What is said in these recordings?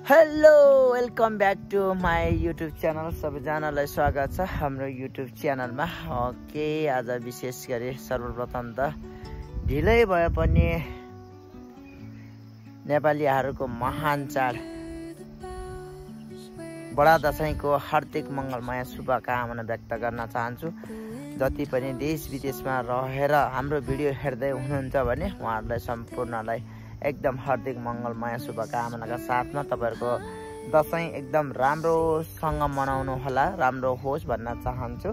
Hello welcome back to my YouTube channel. सबैजनालाई स्वागत छ हाम्रो युट्युब च्यानलमा। ओके, आज विशेष गरी सर्वप्रथम त ढिलै भए पनि नेपालीहरूको महान चाड बडा दशैंको हार्दिक मङ्गलमय शुभकामना व्यक्त गर्न चाहन्छु। जति पनि देश विदेशमा रहेर हाम्रो भिडियो हेर्दै हुनुहुन्छ भने उहाँहरूलाई सम्पूर्णलाई एकदम हार्दिक मङ्गलमय शुभकामनाका साथमा तपाईहरुको दशैं एकदम राम्रोसँग मनाउनु होला, राम्रो होस् भन्न चाहन्छु।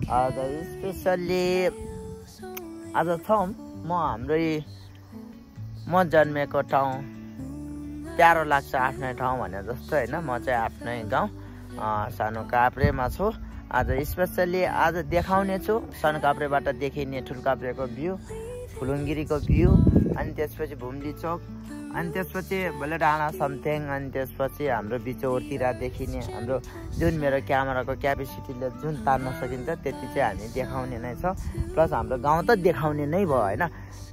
आज स्पेशली आज म जन्मेको ठाउँ प्यारो लाग्छ आफ्नै ठाउँ भने जस्तो हैन। म चाहिँ आफ्नै गाउँ सानो काभ्रेमा छु। आज स्पेशली आज देखाउने छु सानो काभ्रेबाट देखिने ठुलकाभ्रेको भ्यू, फुलुङगिरीको भ्यू, अनि त्यसपछि भुम्ली चौक, अनि त्यसपछि बलेडाँडा समथेङ, अनि त्यसपछि हाम्रो बिचौरतिर देखिने हाम्रो जुन मेरो क्यामेराको क्यापेसिटीले जुन तान्न सकिन्छ त्यति चाहिँ हामी देखाउने नै छ। प्लस हाम्रो गाउँ त देखाउने नै भयो हैन।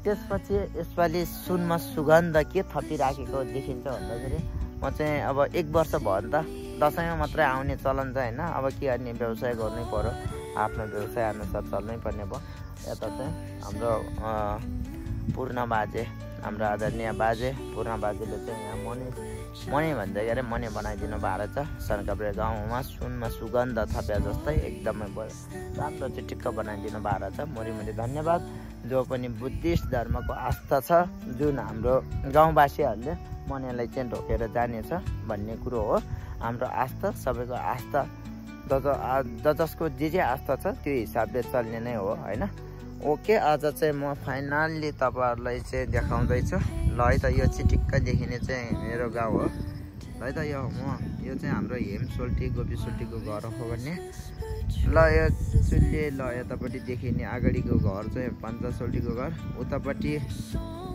त्यसपछि यसपालि सुनमा सुगन्ध के थपिराखेको देखिन्छ भन्दाखेरि म चाहिँ अब 1 वर्ष भयो नि त, दशैंमा मात्रै आउने चलन छ हैन। अब के गर्ने, व्यवसाय गर्नै पर्यो, आफ्नो व्यवसाय अनुसार चल्नै पर्ने भयो। यता चाहिँ हाम्रो पूर्ण बाजे, हाम्रो आदरणीय बाजे पूर्ण बाजेले चाहिँ यहाँ मनी भन्दै गरे मनी बनाइदिनु भएको छ। सनकाभ्रे गाउँमा सुनमा सुगन्ध थप्या जस्तै एकदमै राम्रो चिटिक्क बनाइदिनु भएको छ। मुरी धन्यवाद। जो पनि बुद्धिस्ट धर्मको आस्था छ, जुन हाम्रो गाउँवासीहरूले मनीलाई चाहिँ ढोकेर जानेछ भन्ने कुरो हो। हाम्रो आस्था सबैको आस्था, जसको जे आस्था छ त्यो हिसाबले चल्ने नै हो हैन। ओके, आज चाहिँ म फाइनल्ली तपाईहरुलाई चाहिँ देखाउँदैछु। ल है त, यो चिटिक्क देखिने चाहिँ मेरो गाउँ हो। ल है त, यो चाहिँ हाम्रो हेमसोल्टी गोपीसोल्टीको घर हो भन्ने। ल यो चुल्ले ल यतापट्टि देखिने अगाडिको घर चाहिँ पञ्चसोल्टीको घर, उतापट्टि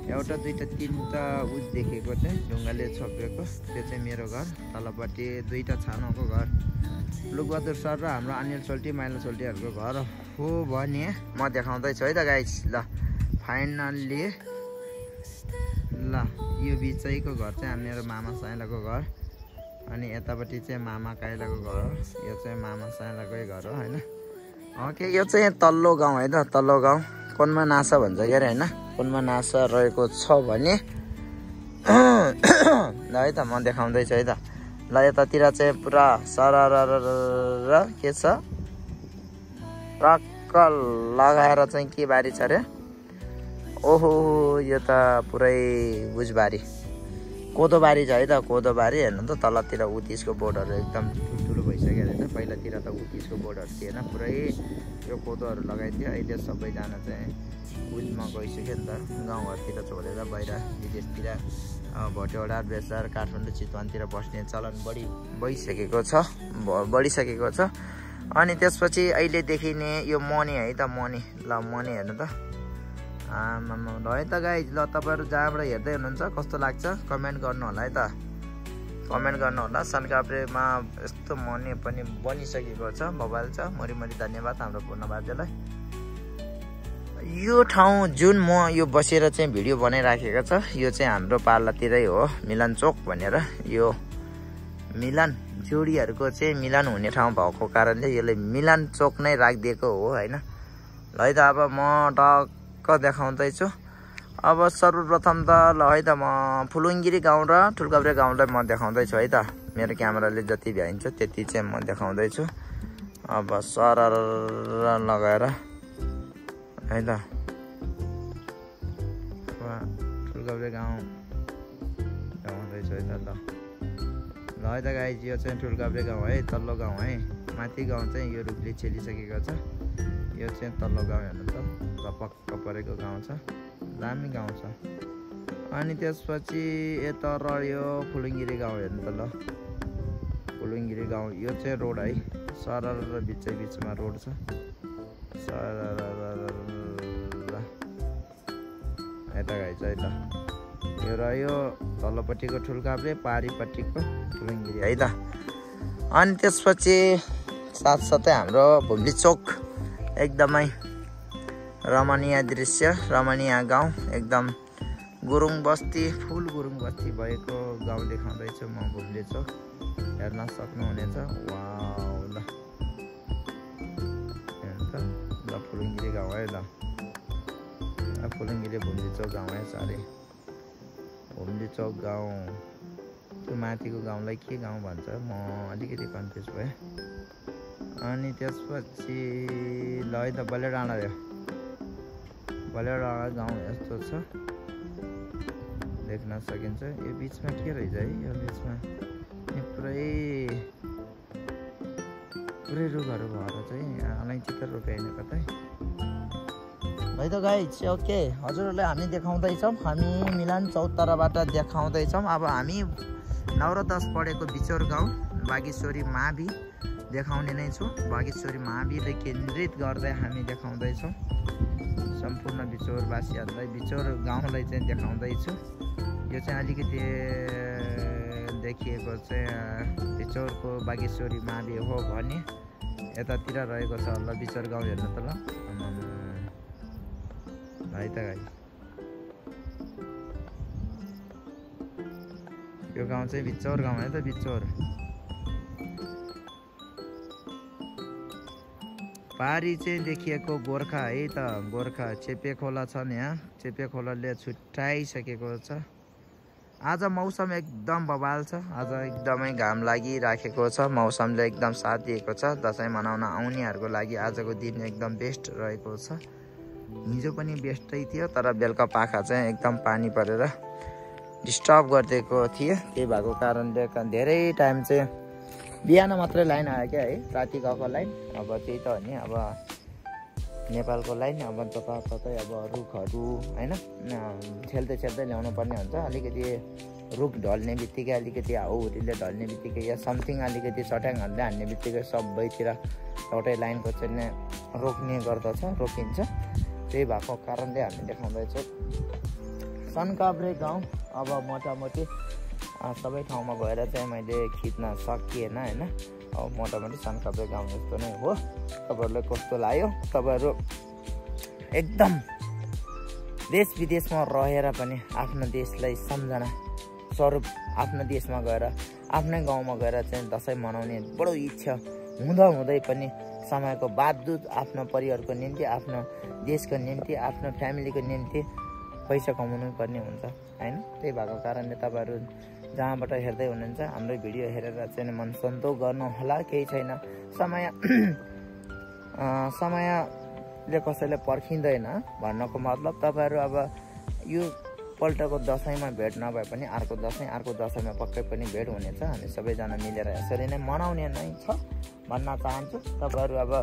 एउटा दुईटा तीनटा उस देखेको चाहिँ ढुङ्गाले छोपेको त्यो चाहिँ मेरो घर, तलपट्टि दुईटा छानोको घर लुकबहादुर सर र हाम्रो अनिल सोल्टी माइला सोल्टीहरूको घर हो भने म देखाउँदैछु है त गाइस। ल फाइनल्ली ल यो बिचैको घर चाहिँ मेरो मामा साइलाको घर, अनि यतापट्टि चाहिँ मामा काइलाको घर हो। यो चाहिँ मामा साइलाकै घर हो हैन। ओके, यो चाहिँ तल्लो गाउँ है त, तल्लो गाउँ कोनमा नासा भन्छ के अरे हैन। कोनमा नासा रहेको छ भने ल है त म देखाउँदैछु है त। ल यतातिर चाहिँ पुरा सरर के छ, टक्क लगाएर चाहिँ के बारी छ रे, ओहो यो त पुरै बुझबारी कोदो बारी छ है त। कोदो बारी हेर्नु त, तलतिर उतिसको बोर्डहरू एकदम ठुल्ठुलो भइसक्यो रहेछ। पहिलातिर त उतिसको बोर्डहरू थिएन, पुरै यो कोदोहरू लगाइदियो। अहिले सबैजना चाहिँ उजमा गइसक्यो नि त, गाउँघरतिर छोडेर बाहिर विदेशतिर भोटेवडा बेसार काठमाडौँ चितवनतिर बस्ने चलन बढिसकेको छ। अनि त्यसपछि अहिले देखिने यो मनी है त, मनी। ल मनी हेर्नु त, ल है त गाइज। ल तपाईहरु जहाँबाट हेर्दै हुनुहुन्छ कस्तो लाग्छ कमेन्ट गर्नु होला है त, कमेन्ट गर्नु होला। सनकाभ्रेमा यस्तो मनी पनि बनिसकेको छ, मोबाइल छ। मरी धन्यवाद हाम्रो पूर्ण बाजेलाई। यो ठाउँ जुन म यो बसेर चाहिँ भिडियो बनाइराखेको छ, यो चाहिँ हाम्रो पार्लातिरै हो, मिलन चोक भनेर। यो मिलन जोडीहरूको चाहिँ मिलन हुने ठाउँ भएको कारणले यसले मिलन चोक नै राखिदिएको हो हैन। ल है त, अब म टक्क देखाउँदैछु। अब सर्वप्रथम त ल है त, म फुलुङगिरी गाउँ र ठुलकाभ्रे गाउँलाई म देखाउँदैछु है त। मेरो क्यामेराले जति भ्याइन्छ त्यति चाहिँ म देखाउँदैछु। अब सरर लगाएर है त, ठुलकाभ्रे गाउँ देखाउँदैछु है त। ल है त गाइज, यो चाहिँ ठुलकाभ्रे गाउँ है, तल्लो गाउँ है। माथि गाउँ चाहिँ यो रूपले छेलिसकेको छ, यो चाहिँ तल्लो गाउँ हेर्नु त, पक्क परेको गाउँ छ, दामी गाउँ छ। अनि त्यसपछि यता रह्यो फुलुङगिरी गाउँ हेर्नु त। ल फुलुङगिरी गाउँ यो चाहिँ रोड है, सरर बिचमा रोड छ, सरर यता गाइज है त। यो रह्यो तल्लोपट्टिको ठुलकाभ्रे, पारिपट्टिको फुलुङगिरी है त। अनि त्यसपछि साथसाथै हाम्रो भुम्ली चोक एकदमै रमणीय दृश्य, रमणीय गाउँ, एकदम गुरुङ बस्ती फुल गुरुङ बस्ती भएको गाउँ देखाउँदैछु म भुल्ले चोक हेर्न सक्नुहुनेछ। वाउ ल ल फुलुङ्गिरे गाउँ है ल फुलुङ्गिरे भुल्ली चोक गाउँ है सरी भुल्ली चोक गाउँ त्यो माथिको गाउँलाई के गाउँ भन्छ म अलिकति कन्फ्युज भएँ। अनि त्यसपछि ल है त बले डाँडा यो बले डाँडा गाउँ यस्तो छ देख्न सकिन्छ। यो बिचमा के रहेछ है यो बिचमा पुरै रुखहरू भएर चाहिँ अलैँची त रोप्याइन कतै है त गाइज। ओके हजुरहरूले हामी देखाउँदैछौँ हामी मिलान चौताराबाट देखाउँदैछौँ। अब हामी 9 र 10 पढेको बिचौर गाउँ बागेश्वरी मावि देखाउने नै छु। बागेश्वरी माविलाई केन्द्रित गर्दै हामी देखाउँदैछौँ सम्पूर्ण बिचौरवासीहरूलाई बिचौर गाउँलाई चाहिँ देखाउँदैछु। यो चाहिँ अलिकति देखिएको चाहिँ बिचौरको बागेश्वरी मावि हो भने यतातिर रहेको छ ल बिचौर गाउँ हेर्नु त ल है त गाई। यो गाउँ चाहिँ बिचौर गाउँ है त बिचौर। पारी चाहिँ देखिएको गोर्खा है त गोर्खा चेपे खोला छन् यहाँ चेपे खोलाले छुट्याइसकेको छ। आज मौसम एकदम बवाल छ। आज एकदमै घाम लागिराखेको छ मौसमले एकदम साथ दिएको छ। दसैँ मनाउन आउनेहरूको लागि आजको दिन एकदम बेस्ट रहेको छ। हिजो पनि बेस्टै थियो तर बेलुका पाखा चाहिँ एकदम पानी परेर डिस्टर्ब गरिदिएको थियो। त्यही भएको कारणले धेरै टाइम चाहिँ बिहान मात्रै लाइन आयो क्या है राति गएको लाइन। अब त्यही त हो नि अब नेपालको लाइन अब जताततै अब रुखहरू होइन छेल्दै ल्याउनु पर्ने हुन्छ। अलिकति रुख ढल्ने बित्तिकै अलिकति हाउहुरीले ढल्ने बित्तिकै या समथिङ अलिकति चट्याङहरूले हान्ने बित्तिकै सबैतिर एउटै लाइनको चाहिँ रोक्ने गर्दछ रोकिन्छ। त्यही भएको कारणले हामी देखाउँदैछौँ सनकाभ्रे गाउँ। अब मोटामोटी सबै ठाउँमा गएर चाहिँ मैले खिच्न सकिएन होइन। अब मोटामोटी सनकाभ्रे गाउँ जस्तो नै हो। तपाईँहरूलाई कस्तो लाग्यो? तपाईँहरू एकदम देश विदेशमा रहेर पनि आफ्नो देशलाई सम्झना स्वरूप आफ्नो देशमा गएर आफ्नै गाउँमा गएर चाहिँ दसैँ मनाउने बडो इच्छा हुँदै पनि समयको बावजुद आफ्नो परिवारको निम्ति आफ्नो देशको निम्ति आफ्नो फ्यामिलीको निम्ति पैसा कमाउनु पर्ने हुन्छ होइन। त्यही भएको कारणले तपाईँहरू जहाँबाट हेर्दै हुनुहुन्छ हाम्रो भिडियो हेरेर चाहिँ मन सन्तोष गर्नु होला। केही छैन समयले कसैले पर्खिँदैन भन्नको मतलब तपाईँहरू अब यो पल्टको दसैँमा भेट नभए पनि अर्को दसैँमा पक्कै पनि भेट हुनेछ। हामी सबैजना मिलेर यसरी नै मनाउने नै छ भन्न चाहन्छु। तपाईँहरू अब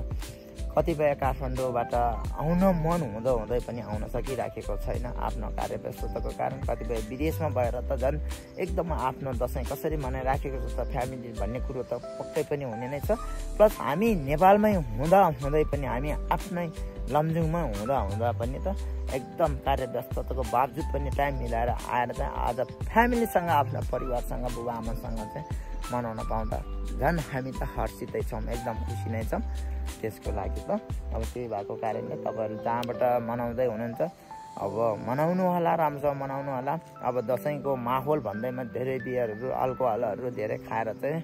कतिपय काठमाडौँबाट आउन मन हुँदै पनि आउन सकिराखेको छैन आफ्नो कार्यव्यस्तताको कारण। कतिपय विदेशमा भएर त झन् एकदम आफ्नो दसैँ कसरी मनाइराखेको छ त फ्यामिली भन्ने कुरो त पक्कै पनि हुने नै छ। प्लस हामी नेपालमै हुँदै पनि हामी आफ्नै लमजुङमा हुँदा पनि त एकदम कार्यव्यस्तताको बावजुद पनि टाइम मिलाएर आएर चाहिँ आज फ्यामिलीसँग आफ्नो परिवारसँग बुबा आमासँग चाहिँ मनाउन पाउँदा झन् हामी त हर्षितै छौँ एकदम खुसी नै छौँ त्यसको लागि त। अब त्यही भएको कारणले तपाईँहरू जहाँबाट मनाउँदै हुनुहुन्छ अब मनाउनु होला राम्रोसँग मनाउनु होला। अब दसैँको माहौल भन्दैमा धेरै बियरहरू अल्कोहलहरू धेरै खाएर चाहिँ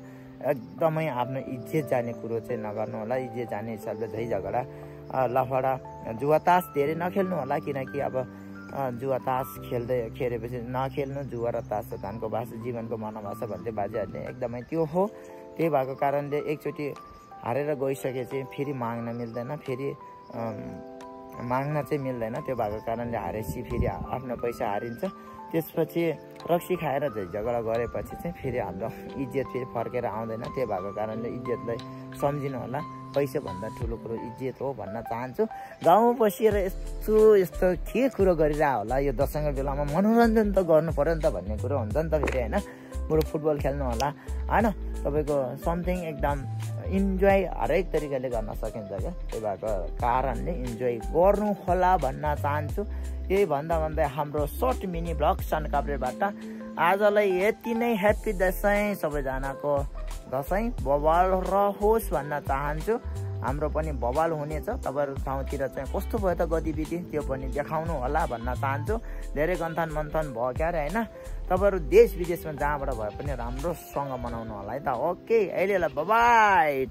एकदमै आफ्नो इज्जत जाने कुरो चाहिँ नगर्नु होला। इज्जत जाने हिसाबले झै झगडा लफडा जुवा तास धेरै नखेल्नु होला किनकि अब जुवा तास खेलेपछि नखेल्नु। जुवा र तास धानको भाषा जीवनको मनोभाषा भन्थे बाजेहरूले एकदमै त्यो हो। त्यही भएको कारणले एकचोटि हारेर गइसकेपछि फेरि माग्न मिल्दैन त्यो भएको कारणले हारेपछि फेरि आफ्नो पैसा हारिन्छ। त्यसपछि रक्सी खाएर झगडा गरेपछि चाहिँ फेरि हाम्रो इज्जत फेरि फर्केर आउँदैन। त्यो भएको कारणले इज्जतलाई सम्झिनु होला। पैसाभन्दा ठुलो कुरो इज्जत हो भन्न चाहन्छु। गाउँ बसिएर यस्तो के कुरो गरिरह होला यो दसैँको बेलामा मनोरञ्जन त गर्नु पर्यो नि त भन्ने कुरो हुन्छ नि त फेरि होइन। बरु फुटबल खेल्नु होला होइन तपाईँको समथिङ एकदम इन्जोय हरेक तरिकाले गर्न सकिन्छ क्या। त्यही भएको कारणले इन्जोय गर्नु होला भन्न चाहन्छु। यही भन्दै हाम्रो सर्ट मिनी ब्लग सनकाभ्रेबाट आजलाई यति नै। ह्याप्पी दसैँ सबैजनाको दसैँ बवाल रहोस् भन्न चाहन्छु। हाम्रो पनि बवाल हुनेछ। तपाईँहरू ठाउँतिर चाहिँ कस्तो भयो त गतिविधि त्यो पनि देखाउनु होला भन्न चाहन्छु। धेरै गन्थन मन्थन भयो क्या अरे होइन। तपाईँहरू देश विदेशमा जहाँबाट भए पनि राम्रोसँग मनाउनु होला है त। ओके, अहिलेलाई बाई।